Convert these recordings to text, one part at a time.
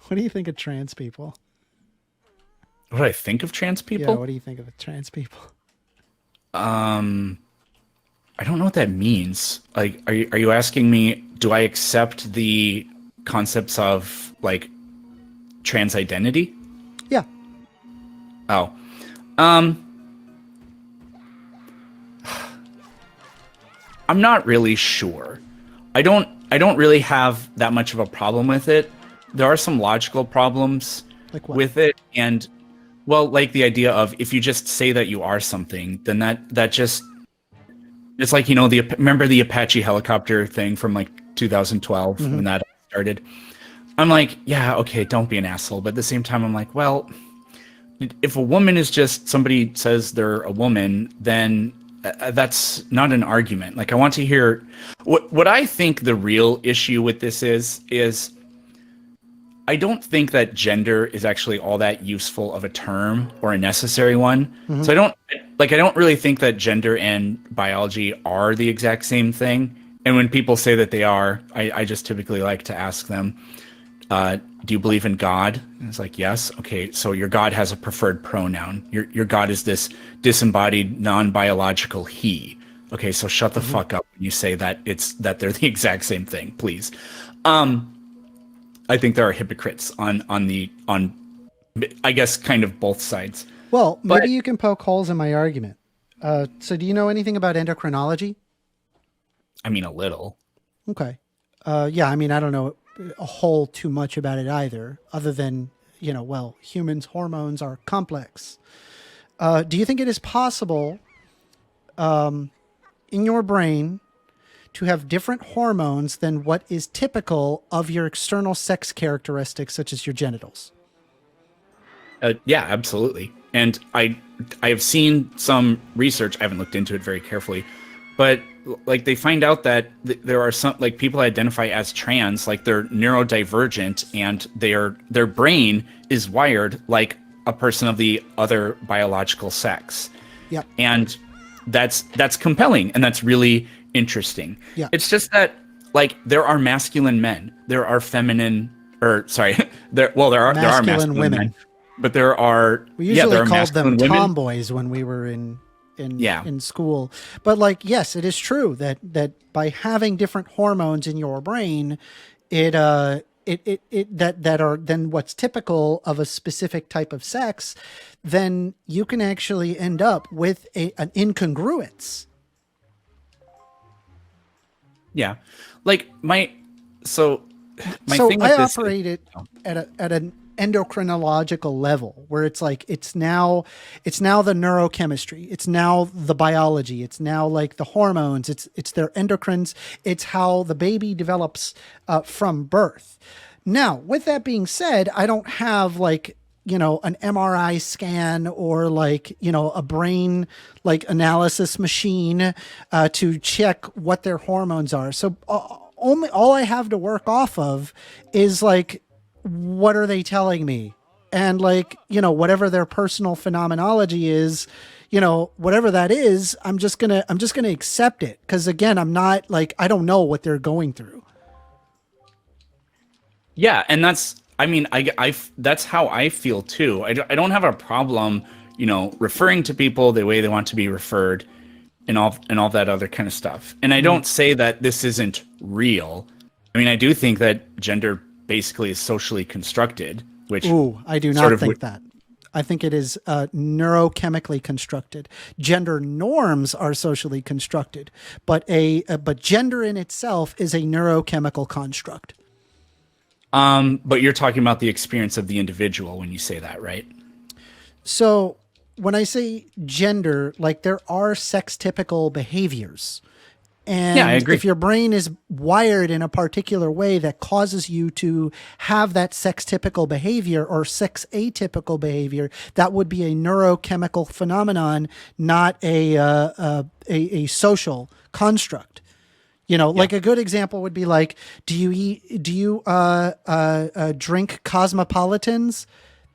What do you think of trans people? What do I think of trans Yeah, people? what do you think of trans people? Um, I don't know what that means. Like, are you asking me, do I accept the concepts of like trans identity? Yeah. Oh, um, I'm not really sure. I don't really have that much of a problem with it. There are some logical problems Like what? with it, and well, like the idea of if you just say that you are something, then that just it's like, the remember the Apache helicopter thing from like 2012 Hmm. when that started. I'm like, yeah, okay, don't be an asshole, but at the same time I'm like, well, if a woman is just somebody says they're a woman, then that's not an argument. Like I want to hear what I think the real issue with this is I don't think that gender is actually all that useful of a term or a necessary one. Hmm. So I don't really think that gender and biology are the exact same thing. And when people say that they are, I just typically like to ask them, do you believe in God? And it's like, yes. Okay, so your God has a preferred pronoun. Your God is this disembodied, non-biological he. Okay, so shut the Hmm. fuck up when you say that they're the exact same thing, please. I think there are hypocrites on I guess kind of both sides. Well, But maybe you can poke holes in my argument. So do you know anything about endocrinology? I mean a little. Okay. Yeah, I mean, I don't know a whole too much about it either, other than, well, humans' hormones are complex. Do you think it is possible in your brain to have different hormones than what is typical of your external sex characteristics, such as your genitals? Yeah, absolutely. And I have seen some research. I haven't looked into it very carefully, but like they find out that there are some like people identify as trans, like they're neurodivergent, and their brain is wired like a person of the other biological sex, Yep. and that's compelling and that's really interesting. Yeah. It's just that like there are masculine men, there are feminine, or sorry, there are Masculine masculine men, women. but there are, We yeah, usually there are called them masculine women. tomboys when we were in Yeah. in school. But like, yes, it is true that by having different hormones in your brain, it that are then what's typical of a specific type of sex, then you can actually end up with an incongruence. Yeah. Like so my So thing I with this is, operate it at an endocrinological level where it's like it's now the neurochemistry, it's now the biology, it's now like the hormones, it's their endocrines, it's how the baby develops from birth. Now, with that being said, I don't have like an MRI scan or like a brain like analysis machine to check what their hormones are. So only all I have to work off of is like what are they telling me, and like whatever their personal phenomenology is, whatever that is, I'm just gonna accept it, because again, I'm not like, I don't know what they're going through. yeah, and that's, I mean, that's how I feel too. I don't have a problem, referring to people the way they want to be referred, and all that other kind of stuff. And I Mm. don't say that this isn't real. I mean, I do think that gender basically is socially constructed, which Ooh, I do sort not of think that. I think it is neurochemically constructed. Gender norms are socially constructed, but gender in itself is a neurochemical construct. but you're talking about the experience of the individual when you say that, right? So when I say gender, like there are sex typical behaviors. Yeah, I And agree. if your brain is wired in a particular way that causes you to have that sex typical behavior or sex atypical behavior, that would be a neurochemical phenomenon, not a social construct. Yeah. Like a good example would be like, do you drink cosmopolitans?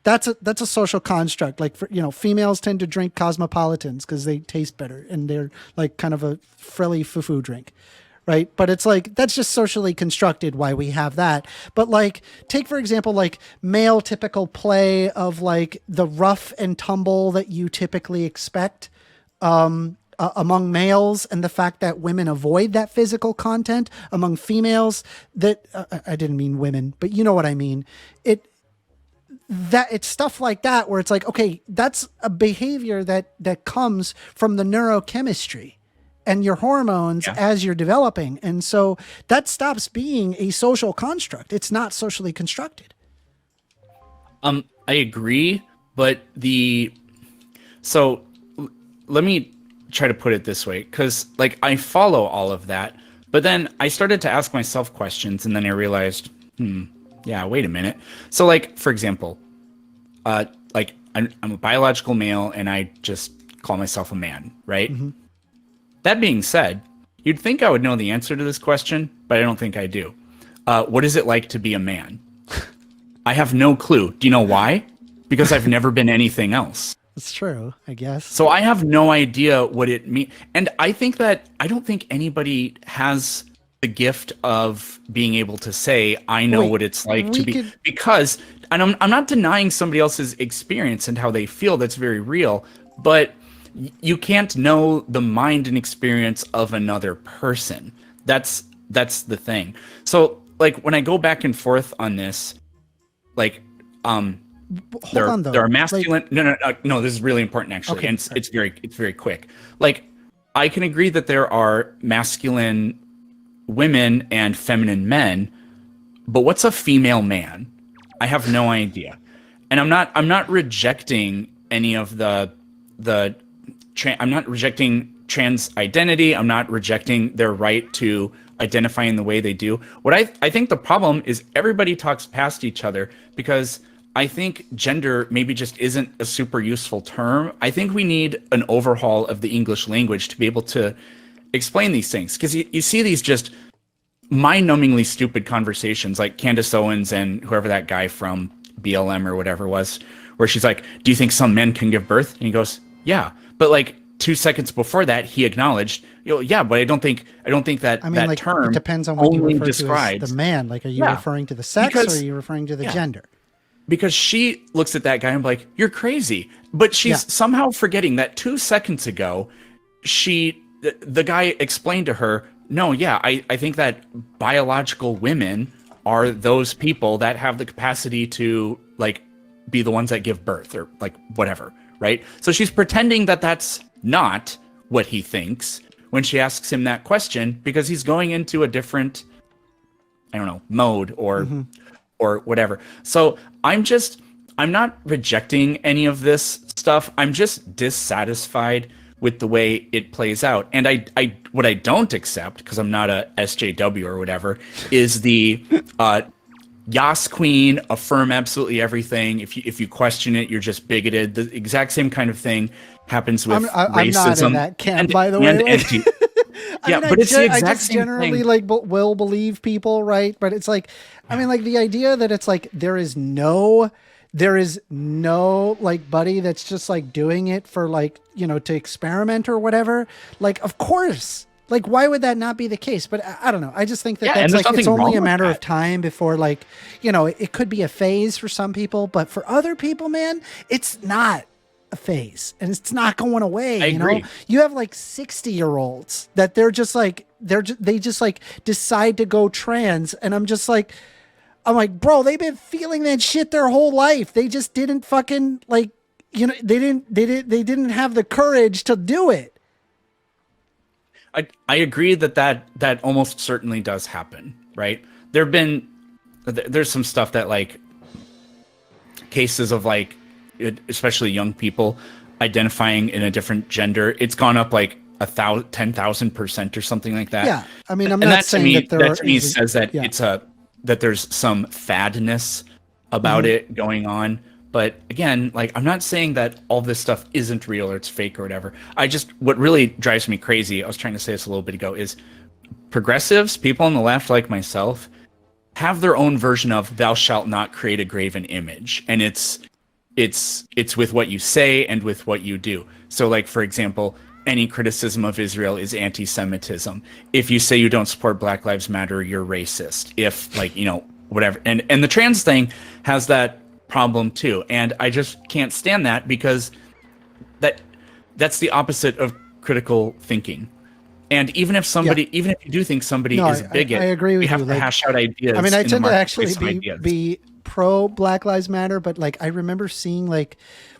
That's a social construct. Like, females tend to drink cosmopolitans because they taste better and they're like kind of a frilly foo-foo drink, right? But it's like that's just socially constructed why we have that. But like take for example like male typical play of like the rough and tumble that you typically expect among males, and the fact that women avoid that physical content among females. That I didn't mean women, but you know what I mean. It's stuff like that where it's like, okay, that's a behavior that comes from the neurochemistry and your hormones Yeah. as you're developing. And so that stops being a social construct. It's not socially constructed. I agree, but so let me try to put it this way, because like I follow all of that, but then I started to ask myself questions, and then I realized, yeah, wait a minute. So like, for example, like I'm a biological male and I just call myself a man, right? That being said, you'd think I would know the answer to this question, but I don't think I do. What is it like to be a man? I have no clue. Do you know why? Because I've never been anything else. It's true, I guess. So I have no idea what it means. And I think that I don't think anybody has the gift of being able to say, I know Wait, what it's like to we be, could- because, and I'm not denying somebody else's experience and how they feel. That's very real. But you can't know the mind and experience of another person. That's the thing. So like when I go back and forth on this, like, Hold there, on though. there are masculine. No. This is really important, actually, Okay, and it's very quick. Like, I can agree that there are masculine women and feminine men, but what's a female man? I have no idea, and I'm not rejecting any of I'm not rejecting trans identity. I'm not rejecting their right to identify in the way they do. What I think the problem is everybody talks past each other, because I think gender maybe just isn't a super useful term. I think we need an overhaul of the English language to be able to explain these things. Because you see these just mind-numbingly stupid conversations like Candace Owens and whoever that guy from BLM or whatever was, where she's like, do you think some men can give birth? And he goes, yeah. But like 2 seconds before that, he acknowledged, yeah, but I don't think that I mean, that like, term it depends on what you only refer to describes as the man. Like, are you Yeah. referring to the sex Because- or are you referring to the yeah. gender? because she looks at that guy and like, you're crazy. But she's Yeah. somehow forgetting that 2 seconds ago, the guy explained to her, no, yeah, I think that biological women are those people that have the capacity to like be the ones that give birth or like whatever, right? So she's pretending that that's not what he thinks when she asks him that question, because he's going into a different, I don't know, mode or whatever. So I'm not rejecting any of this stuff. I'm just dissatisfied with the way it plays out. And I what I don't accept, because I'm not a SJW or whatever, is the Yas Queen, affirm absolutely everything. If you question it, you're just bigoted. The exact same kind of thing happens with I'm racism. not in that camp, and, by the way. and Like- anti- I yeah, mean, but it's the I exact just same generally thing. like will believe people, right? But it's like, I mean, like the idea that it's like there is no like buddy that's just like doing it for like, you know, to experiment or whatever. Like, of course, like why would that not be the case? But I don't know. I just think that Yeah, and that's there's like it's nothing only wrong a with matter of that. time before, like, you know, it could be a phase for some people, but for other people, man, it's not a phase and it's not going away. I You know, agree. you have like 60-year-olds that they're just like they just like decide to go trans, and I'm like, bro, they've been feeling that shit their whole life. They just didn't fucking like, you know, they didn't have the courage to do it. I agree that almost certainly does happen, right? There's some stuff that like cases of like, especially young people identifying in a different gender, it's gone up like 10,000% or something like that. Yeah, I mean, I'm And not that to saying me, that there to me is- says that yeah. that there's some fadness about it going on. But again, like, I'm not saying that all this stuff isn't real or it's fake or whatever. What really drives me crazy, I was trying to say this a little bit ago, is progressives, people on the left like myself, have their own version of thou shalt not create a graven image. And it's with what you say and with what you do. So like, for example, any criticism of Israel is anti-Semitism. If you say you don't support Black Lives Matter, you're racist. If like, whatever. And the trans thing has that problem too. And I just can't stand that because that's the opposite of critical thinking. And even if even if you do think somebody is a bigot, I agree with you have you. to hash out ideas. I mean, I in the tend to actually marketplace be pro Black Lives Matter, but like I remember seeing like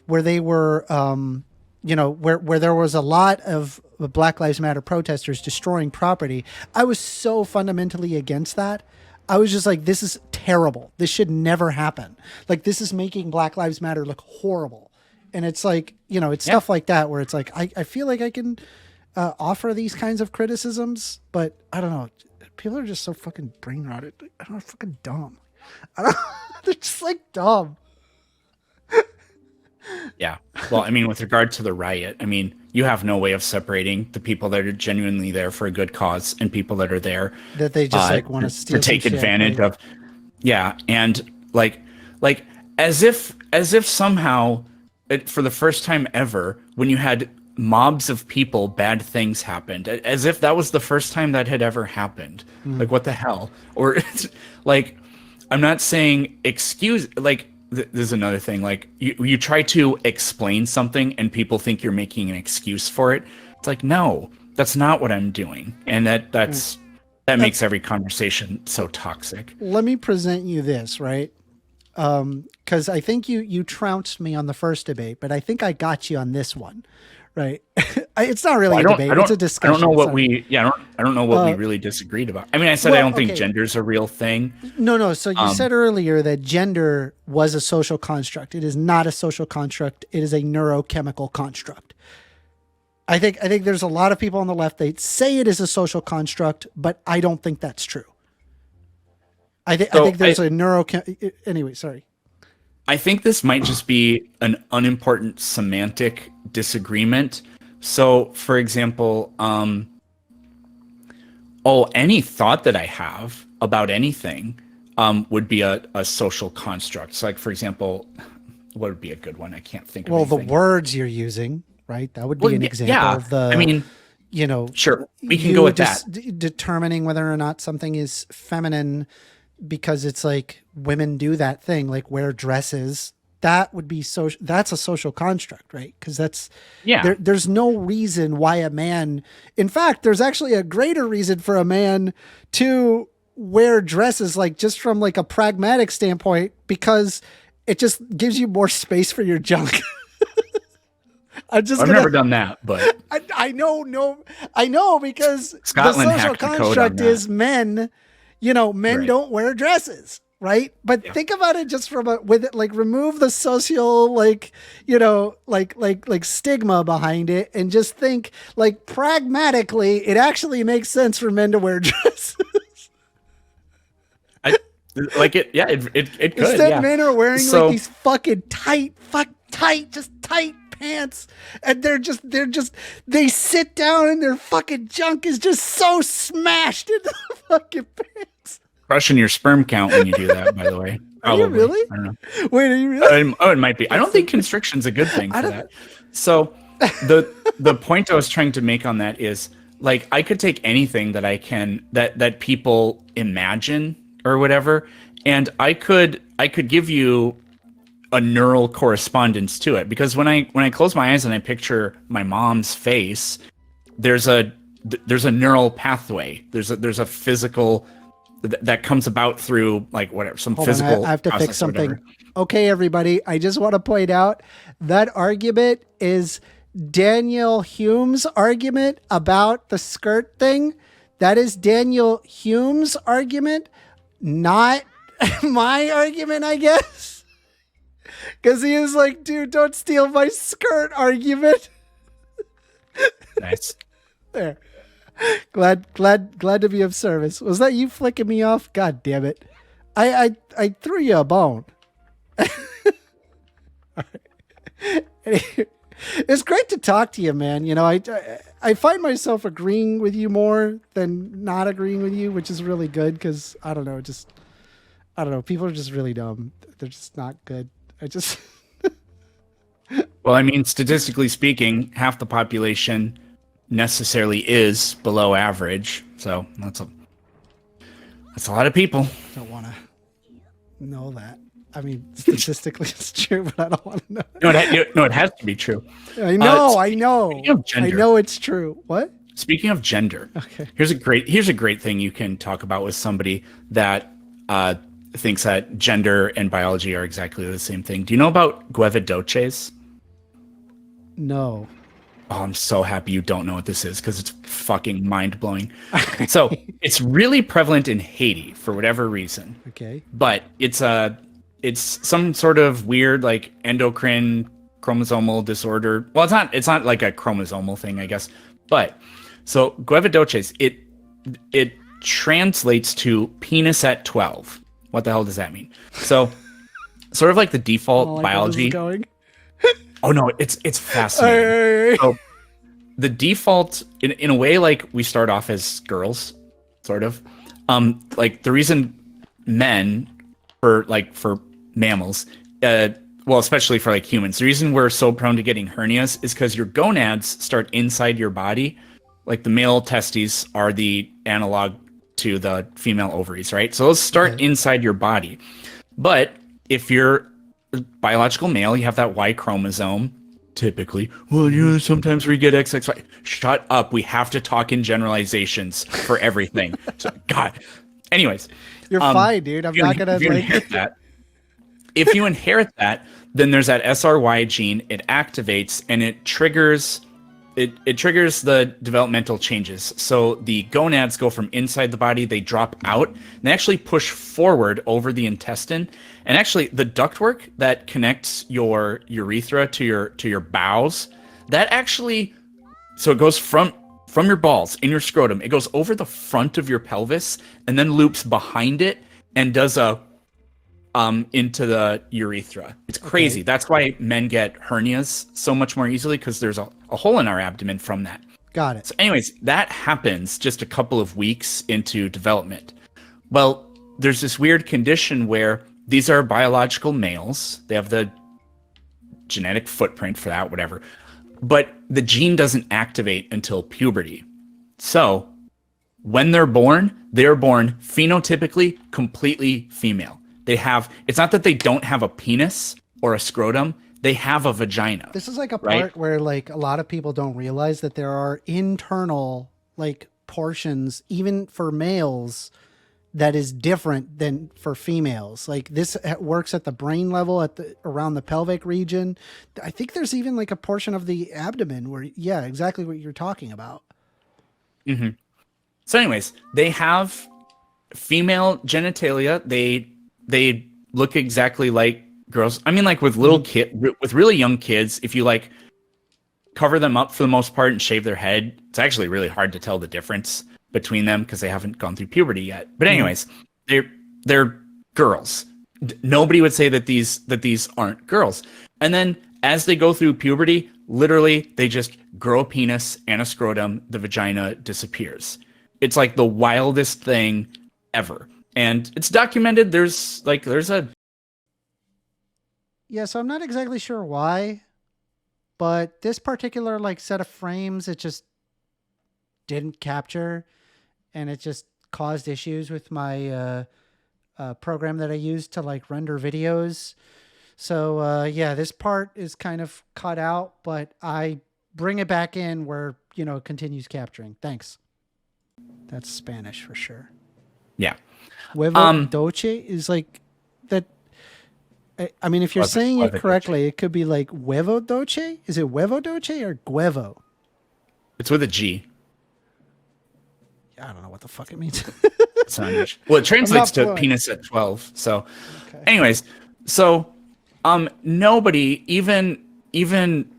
where they were, where there was a lot of Black Lives Matter protesters destroying property. I was so fundamentally against that. I was just like, this is terrible. This should never happen. Like, this is making Black Lives Matter look horrible. And it's like, it's stuff like that where it's like, I feel like I can offer these kinds of criticisms, but I don't know. People are just so fucking brain rotted. I don't know, fucking dumb. They're just like dumb. Yeah. Well, I mean, with regard to the riot, I mean, you have no way of separating the people that are genuinely there for a good cause and people that are there that they just like want to steal to take advantage shit, of. Yeah, and like as if somehow for the first time ever, when you had mobs of people, bad things happened, as if that was the first time that had ever happened. Like, what the hell? Or like, I'm not saying excuse, like, this is another thing. Like, you try to explain something and people think you're making an excuse for it. It's like, no, that's not what I'm doing. And that makes every conversation so toxic. Let me present you this, right? Because I think you trounced me on the first debate, but I think I got you on this one, right? It's not really a debate; it's a discussion. I don't know what I don't know what we really disagreed about. I mean, I said I don't think gender's a real thing. No. So you said earlier that gender was a social construct. It is not a social construct. It is a neurochemical construct. I think there's a lot of people on the left, they say it is a social construct, but I don't think that's true. I think there's a anyway, sorry. I think this might just be an unimportant semantic disagreement. So, for example, any thought that I have about anything would be a social construct. So, like, for example, what would be a good one? I can't think of anything. The words you're using, right? That would be an example of the... I mean, sure, we can go with that. Determining whether or not something is feminine because it's like women do that thing, like wear dresses. That would be social. That's a social construct, right? Because there's no reason why a man. In fact, there's actually a greater reason for a man to wear dresses, like just from like a pragmatic standpoint, because it just gives you more space for your junk. I've never done that, but I know because Scotland the social construct is men. Men right. don't wear dresses, right? But think about it just from remove the social like stigma behind it, and just think like pragmatically, it actually makes sense for men to wear dresses. It could. Instead, men are wearing like these fucking tight pants, and they sit down and their fucking junk is just so smashed into the fucking pants. Crushing your sperm count when you do that, by the way. Probably. Are you really? I don't know. Wait, are you really? It might be. I don't think constriction's a good thing for that. So the point I was trying to make on that is, like, I could take anything that I can that people imagine or whatever, and I could give you a neural correspondence to it, because when I close my eyes and I picture my mom's face, there's a neural pathway. There's a physical that comes about through like whatever, some physical. I have to fix something. Okay, everybody, I just want to point out that argument is Daniel Hume's argument about the skirt thing. That is Daniel Hume's argument, not my argument, I guess. Because he is like, dude, don't steal my skirt argument. Nice. There. Glad to be of service. Was that you flicking me off? God damn it. I threw you a bone. All right. It's great to talk to you, man. I find myself agreeing with you more than not agreeing with you, which is really good, because I don't know, people are just really dumb. They're just not good. Well, I mean, statistically speaking, half the population necessarily is below average. So that's a lot of people. Don't want to know that. I mean, statistically, it's true, but I don't want to know. No, it has to be true. I know. Speaking of I gender, know it's true. What? speaking of gender, Okay. here's a great thing you can talk about with somebody that thinks that gender and biology are exactly the same thing. Do you know about guevadoches? No. Oh, I'm so happy you don't know what this is because it's fucking mind blowing. So it's really prevalent in Haiti for whatever reason, Okay. but it's some sort of weird like endocrine chromosomal disorder. Well, it's not like a chromosomal thing, I guess. But so guevadoches, it translates to penis at 12. What the hell does that mean? So sort of like the default Like biology. going. Oh no, it's fascinating. So the default, in a way, like we start off as girls, sort of. Like the reason men, for mammals, well, especially for like humans, the reason we're so prone to getting hernias is because your gonads start inside your body. Like the male testes are the analog to the female ovaries, right? So those start inside your body. But if you're biological male, you have that Y chromosome typically. Well, sometimes we get XXY. Shut up. We have to talk in generalizations for everything. So, God. Anyways, You're fine, dude. I'm not gonna inherit that. If you inherit that, then there's that SRY gene. It activates and it triggers. It triggers the developmental changes. So the gonads go from inside the body, they drop out, and they actually push forward over the intestine. And actually, the ductwork that connects your urethra to your bowels, that actually, so it goes from your balls in your scrotum, it goes over the front of your pelvis and then loops behind it and does a into the urethra. It's crazy. Okay. That's why men get hernias so much more easily, because there's a hole in our abdomen from that. Got it. So anyways, that happens just a couple of weeks into development. Well, there's this weird condition where these are biological males. They have the genetic footprint for that, whatever. But the gene doesn't activate until puberty. So when they're born phenotypically completely female. It's not that they don't have a penis or a scrotum, they have a vagina. This is like a right? part where like a lot of people don't realize that there are internal like portions, even for males, that is different than for females. Like this works at the brain level, around the pelvic region. I think there's even like a portion of the abdomen where, yeah, exactly what you're talking about. Mm-hmm. So anyways, they have female genitalia. They look exactly like girls. I mean, like with with really young kids, if you like cover them up for the most part and shave their head, it's actually really hard to tell the difference between them because they haven't gone through puberty yet. But anyways, they're girls. Nobody would say that these aren't girls. And then as they go through puberty, literally they just grow a penis and a scrotum. The vagina disappears. It's like the wildest thing ever. And it's documented. There's a... Yeah, so I'm not exactly sure why, but this particular like set of frames, it just didn't capture, and it just caused issues with my program that I use to like render videos. So yeah, this part is kind of cut out, but I bring it back in where, it continues capturing. Thanks. That's Spanish for sure. Yeah. Huevo doce is like that. I mean, if you're saying it correctly, it could be like huevo doce. Is it huevo doce or guevo? It's with a G. I don't know what the fuck it means. Well, it translates to penis at 12. So, anyways, so nobody, even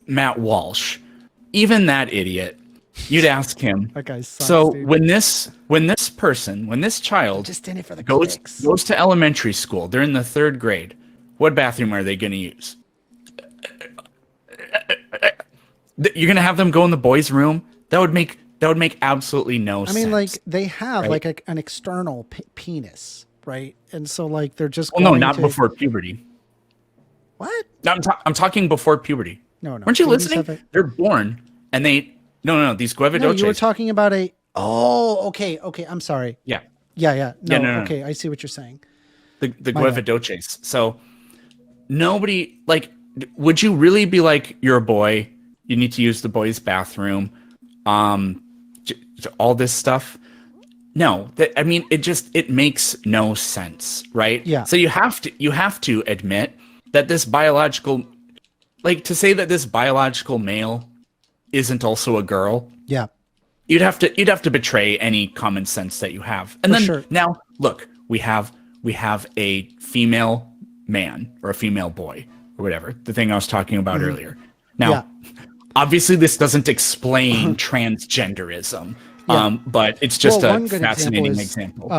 Matt Walsh, even that idiot, you'd ask him. That guy sucks, so dude. when this child just in it for the goes to elementary school, they're in the 3rd grade. What bathroom are they going to use? You're going to have them go in the boys' room? That would make absolutely no sense. I mean, like they have like an external penis, right? And so like they're just before puberty. What? No, I'm talking before puberty. No. Weren't you listening? They're born and they No, these No, you were guevedoches. talking about a. Oh, okay, okay. I'm sorry. Yeah. Yeah, yeah. Yeah, No, no. okay. I see what you're saying. The My bad. guevedoches. So nobody like would you really be like you're a boy, you need to use the boys' bathroom, um all this stuff? No, I mean it makes no sense, right? Yeah, So you have to admit that this biological like to say that this biological male isn't also a girl, yeah, you'd have to betray any common sense that you have. And for then sure. now look, we have a female man or a female boy or whatever, the thing I was talking about Hmm. earlier. Yeah, Now, obviously this doesn't explain transgenderism, yeah. but it's just Well, a one good example fascinating is example.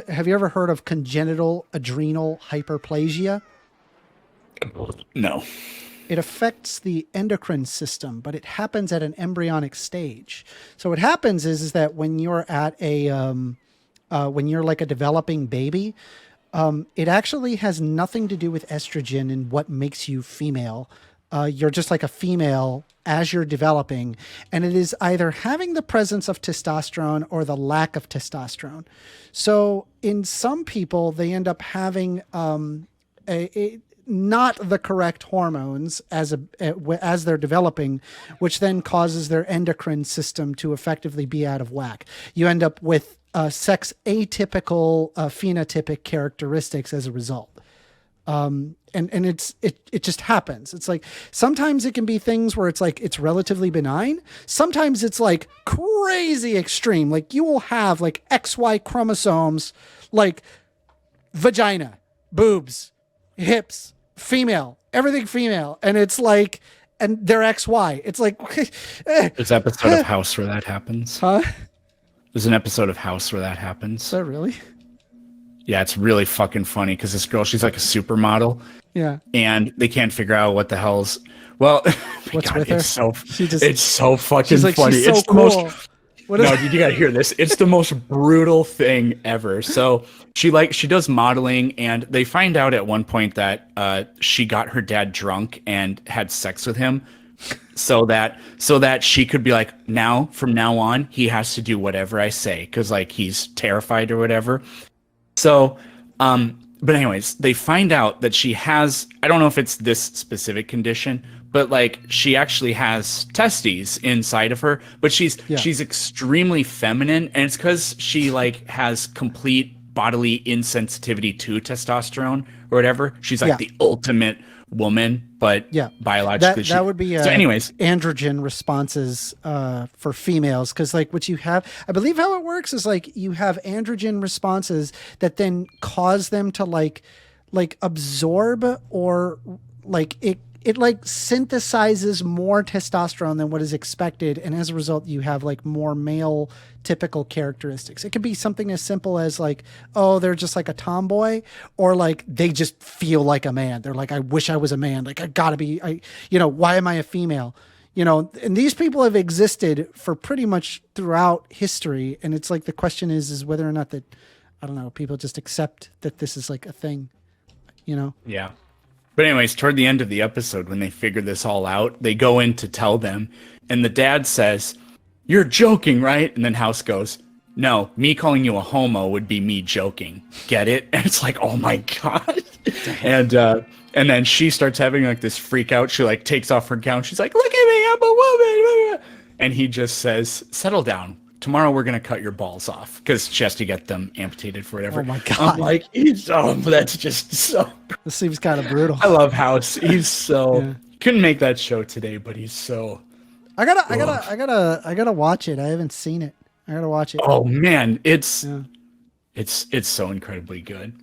have you ever heard of congenital adrenal hyperplasia? No. It affects the endocrine system, but it happens at an embryonic stage. So what happens is that when you're at a when you're like a developing baby, it actually has nothing to do with estrogen and what makes you female. You're just like a female as you're developing, and it is either having the presence of testosterone or the lack of testosterone. So in some people, they end up having not the correct hormones as they're developing, which then causes their endocrine system to effectively be out of whack. You end up with sex atypical phenotypic characteristics as a result. And it just happens. It's like sometimes it can be things where it's like it's relatively benign. Sometimes it's like crazy extreme. Like you will have like XY chromosomes, like vagina, boobs, hips, female, everything female, and it's like, and they're XY. It's like, There's an episode of House where that happens. huh? There's an episode of House where that Is happens. that really? Yeah, it's really fucking funny because this girl, she's like a supermodel, Yeah. and they can't figure out what the hell's. Well, What's God, with her? it's so fucking She's like, funny. she's so It's the cool. most. What is? No, you gotta hear this. It's the most brutal thing ever. So she does modeling, and they find out at one point that she got her dad drunk and had sex with him, so that she could be like, from now on, he has to do whatever I say because like he's terrified or whatever. So, but anyways, they find out that she has, I don't know if it's this specific condition, but like she actually has testes inside of her, but Yeah. she's extremely feminine, and it's because she like has complete bodily insensitivity to testosterone or whatever. She's like Yeah. the ultimate woman, but Yeah. biologically That would be so anyways, androgen responses for females, because like what you have, I believe how it works is like you have androgen responses that then cause them to like absorb or like it like synthesizes more testosterone than what is expected, and as a result you have like more male typical characteristics. It could be something as simple as like, oh, they're just like a tomboy, or like they just feel like a man. They're like, I wish I was a man, like I gotta be, why am I a female? And these people have existed for pretty much throughout history, and it's like the question is whether or not that, I don't know, people just accept that this is like a thing. yeah. But anyways, toward the end of the episode, when they figure this all out, they go in to tell them, and the dad says, "You're joking, right?" And then House goes, "No, me calling you a homo would be me joking. Get it?" And it's like, oh my god. And then she starts having like this freak out. She like takes off her gown. She's like, "Look at me, I'm a woman." And he just says, "Settle down. Tomorrow we're gonna cut your balls off," because she has to get them amputated for whatever. Oh my God. I'm like, that's just so. This seems kind of brutal. I love House. He's so Yeah. couldn't make that show today, but he's so. I gotta watch it. I haven't seen it. I gotta watch it. Oh man, it's Yeah. it's so incredibly good.